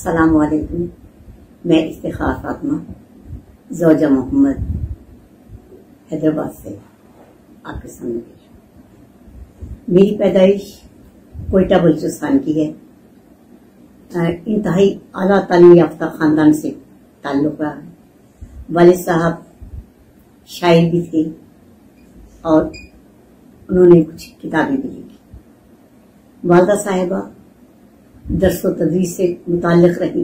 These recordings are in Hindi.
अस्सलाम वालेकुम। मैं इफ्तिखार फातिमा ज़ौजा मोहम्मद हैदराबाद से आपके सामने पेश हूं। मेरी पैदाइश कोयटा बलूचिस्तान की है। इंतहाई आला तालीम याफ्ता खानदान से ताल्लुक रहा है। वालिद साहब शायर भी थे और उन्होंने कुछ किताबें भी लिखी। वालदा साहिबा दर्स व तदरीस से मुताल्लिक रही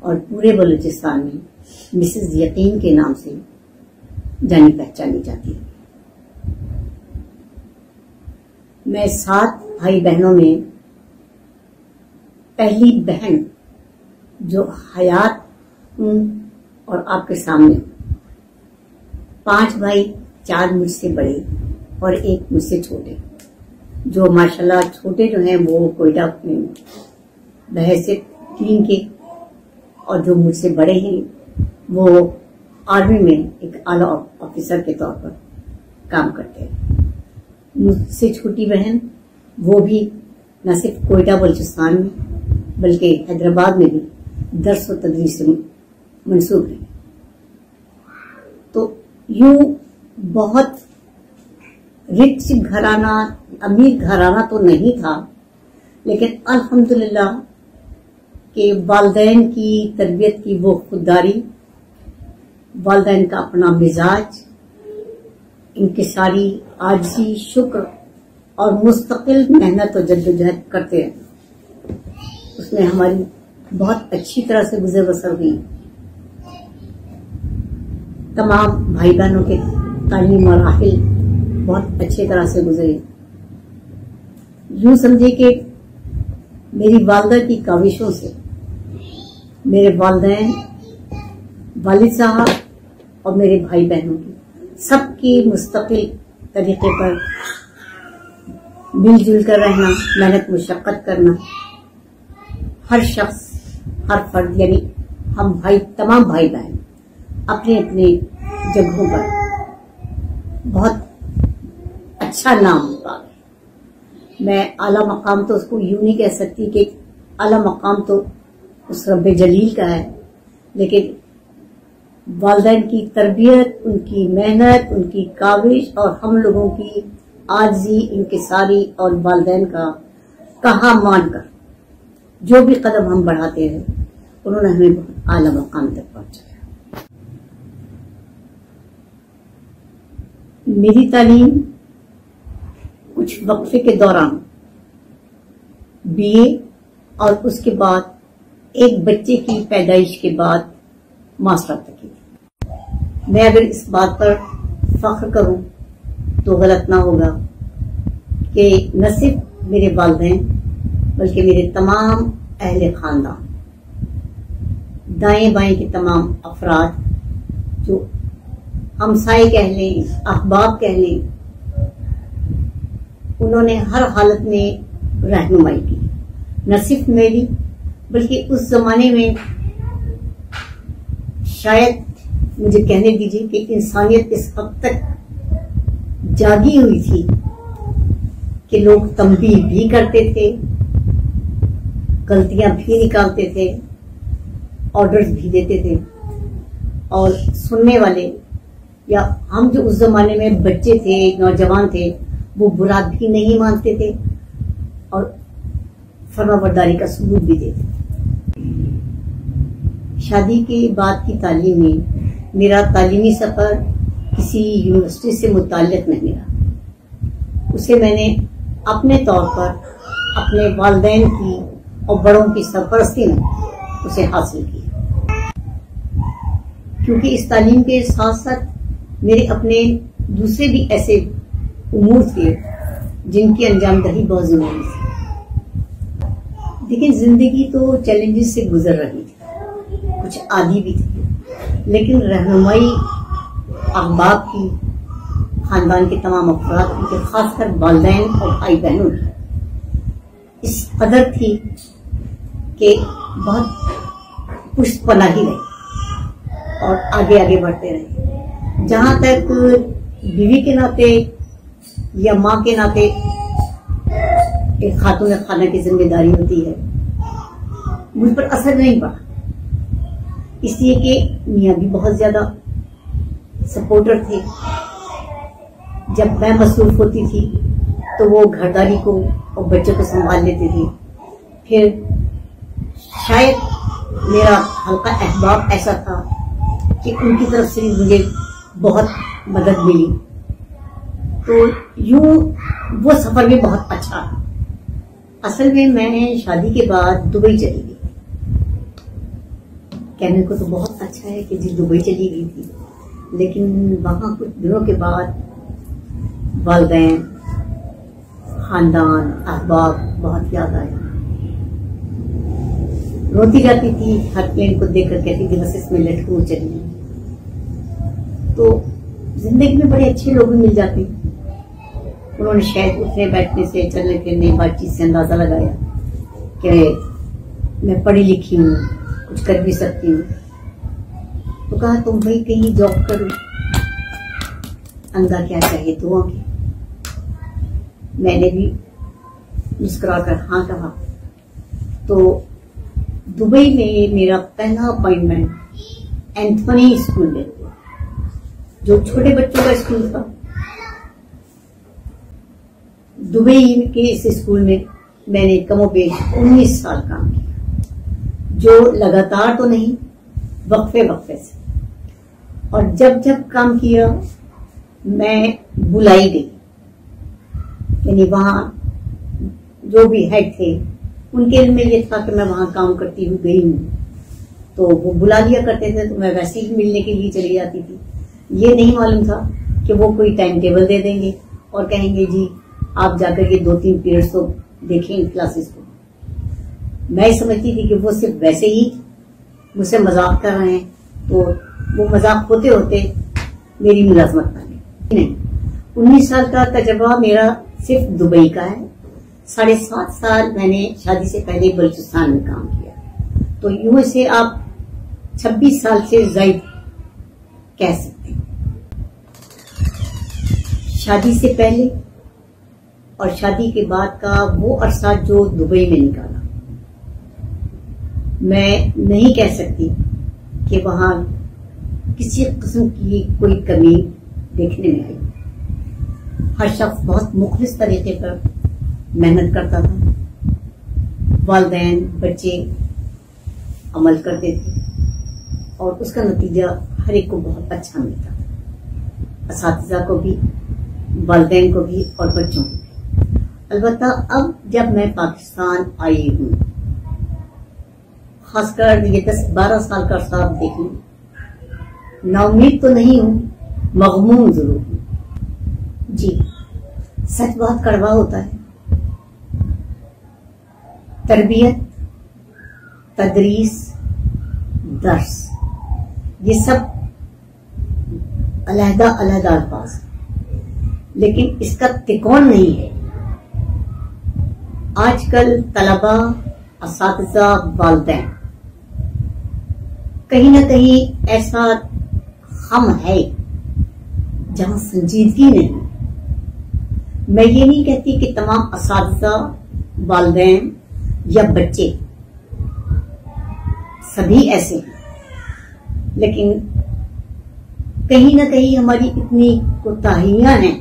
और पूरे बलूचिस्तान में मिसेस यकीन के नाम से जानी पहचानी जाती है। मैं 7 भाई बहनों में पहली बहन जो हयात हूं और आपके सामने। 5 भाई, 4 मुझसे बड़े और 1 मुझसे छोटे। जो माशाल्लाह छोटे जो हैं वो कोयटा में बहैसियत 3 के, और जो मुझसे बड़े हैं वो आर्मी में एक आला ऑफिसर के तौर पर काम करते हैं। मुझसे छोटी बहन वो भी न सिर्फ कोयटा बलूचिस्तान में बल्कि हैदराबाद में भी दर्स व तदरीस से मंसूब है। तो यूं बहुत रिच घराना, अमीर घराना तो नहीं था, लेकिन अल्हम्दुलिल्लाह कि वालिदैन की तरबियत की वो खुददारी, वालिदैन का अपना मिजाज, इनकी सारी आजिज़ी, शुक्र और मुस्तकिल मेहनत और जद्दोजहद करते हैं, उसमें हमारी बहुत अच्छी तरह से गुजर बसर हुई। तमाम भाई बहनों के तालीम मराहिल बहुत अच्छी तरह से गुजरे। यूं समझे कि मेरी वालदा की काविशों से मेरे वालिदैन, वालिद साहब और मेरे भाई बहनों की सबकी मुस्तकिल तरीके पर मिलजुल कर रहना, मेहनत मुशक्कत करना, हर शख्स, हर फर्द यानी हम भाई, तमाम भाई बहन अपने अपने जगहों पर बहुत अच्छा नाम पा गए। मैं आला मकाम तो उसको यूं नहीं कह सकती कि आला मकाम तो उस रब्बे जलील का है, लेकिन वालिदैन की तरबियत, उनकी मेहनत, उनकी काविश और हम लोगों की आजिज़ी, इनके सारी और वालिदैन का कहा मानकर जो भी कदम हम बढ़ाते रहे, उन्होंने हमें बहुत आला मकाम तक पहुंचाया। मेरी तालीम कुछ वक्फे के दौरान BA और उसके बाद एक बच्चे की पैदाइश के बाद मास्टर तक की। मैं अगर इस बात पर फख्र करूं तो गलत ना होगा कि न सिर्फ मेरे वालिदैन बल्कि मेरे तमाम अहले खानदान, दाएं बाएं के तमाम अफराद, जो हमसाए कह लें, अहबाब कह लें, उन्होंने हर हालत में रहनुमाई की। न सिर्फ मेरी बल्कि उस जमाने में शायद मुझे कहने दीजिए कि इंसानियत इस हद तक जागी हुई थी कि लोग तंबीह भी करते थे, गलतियां भी निकालते थे, ऑर्डर्स भी देते थे, और सुनने वाले या हम जो उस जमाने में बच्चे थे, नौजवान थे, वो बुरा भी नहीं मानते थे और फरमाबरदारी का सबूत भी देते थे। शादी के बाद की तालीम में मेरा तालीमी सफर किसी यूनिवर्सिटी से मुताल्लिक नहीं रहा। उसे मैंने अपने तौर पर अपने वालिदैन की और बड़ों की सरपरस्ती में उसे हासिल किया, क्योंकि इस तालीम के साथ साथ मेरे अपने दूसरे भी ऐसे उमूर थे जिनकी अंजामदही बहुत जरूरी थी। लेकिन जिंदगी तो चैलेंजेस से गुजर रही थी, कुछ आदी भी थी, लेकिन रहनुमाई अहबाब की, खानदान के तमाम अफराद की, खासकर वालिदैन और भाई बहनों की इस कदर थी कि बहुत पुष्टपनाही रही और आगे आगे बढ़ते रहे। जहां तक बीवी के नाते या माँ के नाते एक खातून खाना की जिम्मेदारी होती है, मुझ पर असर नहीं पड़ा, इसलिए कि मियाँ भी बहुत ज्यादा सपोर्टर थे। जब मैं मसरूफ होती थी तो वो घरदारी को और बच्चों को संभाल लेते थे। फिर शायद मेरा हल्का अहबाब ऐसा था कि उनकी तरफ से मुझे बहुत मदद मिली, तो यूं वो सफर भी बहुत अच्छा था। असल में मैं शादी के बाद दुबई चली गई। कहने को तो बहुत अच्छा है कि जी दुबई चली गई थी, लेकिन वहां कुछ दिनों के बाद वालिदैन, खानदान, अहबाब बहुत याद आए। रोती जाती थी, हर प्लेन को देखकर कहती थी बस इसमें लटकू चली। तो जिंदगी में बड़े अच्छे लोग भी मिल जाते हैं। उन्होंने शायद उठने बैठने से, चलने फिरने, बातचीत से अंदाजा लगाया कि मैं पढ़ी लिखी हूँ, कुछ कर भी सकती हूँ। तो कहा तुम भाई कहीं जॉब करो, अंधा क्या चाहिए दुआ की। मैंने भी मुस्कुराकर हाँ कहा। तो दुबई में मेरा पहला अपॉइंटमेंट एंथोनी स्कूल में हुआ, जो छोटे बच्चों का स्कूल था। दुबई के इस स्कूल में मैंने कमोबेश 19 साल काम किया, जो लगातार तो नहीं, वक्फे वक्फे से। और जब जब काम किया मैं बुलाई गई, यानी वहां जो भी हेड थे उनके दिल में ये था कि मैं वहां काम करती हुई गई हूँ, तो वो बुला लिया करते थे, तो मैं वैसे ही मिलने के लिए चली जाती थी। ये नहीं मालूम था कि वो कोई टाइम टेबल दे देंगे और कहेंगे जी आप जाकर के 2-3 पीरियड्स तो देखें क्लासेस को। मैं समझती थी कि वो सिर्फ वैसे ही मुझसे मजाक कर रहे हैं, तो वो मजाक होते होते मेरी मुलाजमत बन गई। नहीं, 19 साल का तजर्बा मेरा सिर्फ दुबई का है। 7.5 साल मैंने शादी से पहले बलूचिस्तान में काम किया, तो यूं से आप 26 साल से ज्यादा कह सकते हैं। शादी से पहले और शादी के बाद का वो अरसा जो दुबई में निकाला, मैं नहीं कह सकती कि वहां किसी किस्म की कोई कमी देखने में आई। हर शख्स बहुत मुखलिस तरीके पर मेहनत करता था, वालिदैन बच्चे अमल करते थे और उसका नतीजा हर एक को बहुत अच्छा मिलता था, असातिज़ा को भी, वालिदैन को भी और बच्चों को भी। अलबत्ता अब जब मैं पाकिस्तान आई हूँ, खासकर ये 10-12 साल का अरसा देख लूं, नाउमीद तो नहीं हूं, मगमूम जरूर हूं। जी सच बहुत कड़वा होता है। तरबियत, तदरीस, दर्स, ये सब अलहदा अलहदा अल्फाज, लेकिन इसका तिकोन नहीं है। आजकल तलबा, असातिज़ा, वालिदैन कहीं ना कहीं ऐसा हम है जहां संजीदगी नहीं। मैं ये नहीं कहती कि तमाम असातिज़ा, वालिदैन या बच्चे सभी ऐसे हैं, लेकिन कहीं ना कहीं हमारी इतनी कोताहियां हैं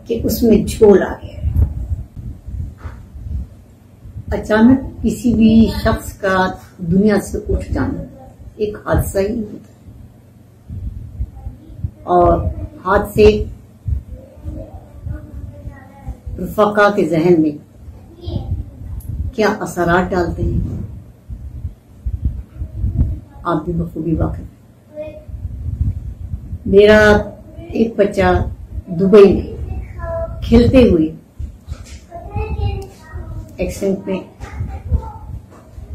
कि उसमें झोल आ गया है। अचानक किसी भी शख्स का दुनिया से उठ जाना एक हादसा ही होता है, और हादसे रफ़ाक़ा के जहन में क्या असरात डालते हैं आप भी बखूबी वाक़िफ़ हैं। मेरा एक बच्चा दुबई में खेलते हुए एक्सीडेंट में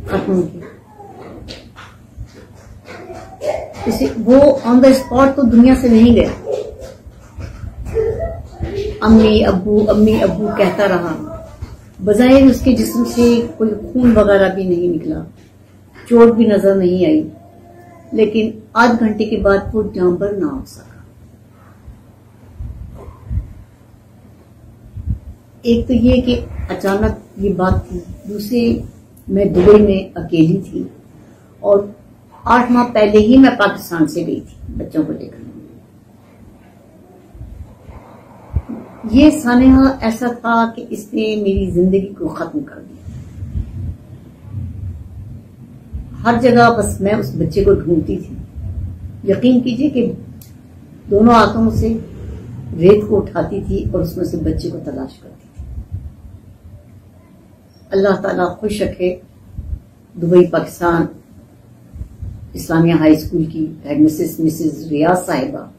खत्म हो गया। वो ऑन द स्पॉट तो दुनिया से नहीं गया, अम्मी अब्बू कहता रहा। बज़ाहिर उसके जिस्म से कोई खून वगैरह भी नहीं निकला, चोट भी नजर नहीं आई, लेकिन आध घंटे के बाद वो जांबर ना हो सका। एक तो ये कि अचानक ये बात थी, दूसरी मैं दुबई में अकेली थी और 8 माह पहले ही मैं पाकिस्तान से गई थी बच्चों को लेकर। ये सानेहा ऐसा था कि इसने मेरी जिंदगी को खत्म कर दिया। हर जगह बस मैं उस बच्चे को ढूंढती थी। यकीन कीजिए कि दोनों हाथों से रेत को उठाती थी और उसमें से बच्चे को तलाश करती थी। अल्लाह ताला खुश रखे Dubai Pakistan Islamia high school की हेडमिस्ट्रेस मिसेस रियाज साहिबा,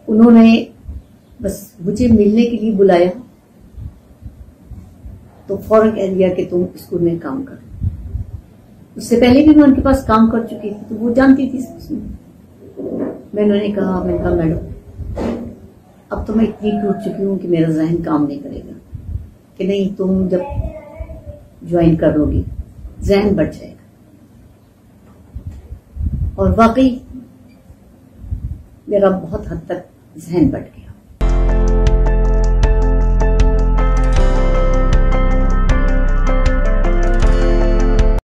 उन्होंने बस मुझे मिलने के लिए बुलाया तो फौरन कह दिया कि तुम स्कूल में काम करो। उससे पहले भी मैं उनके पास काम कर चुकी थी तो वो जानती थी। मैंने कहा मैडम अब तो मैं इतनी टूट चुकी हूं कि मेरा जहन काम नहीं करेगा। कि नहीं, तुम जब ज्वाइन करोगी जहन बढ़ जाएगा। और वाकई मेरा बहुत हद तक जहन बढ़ गया।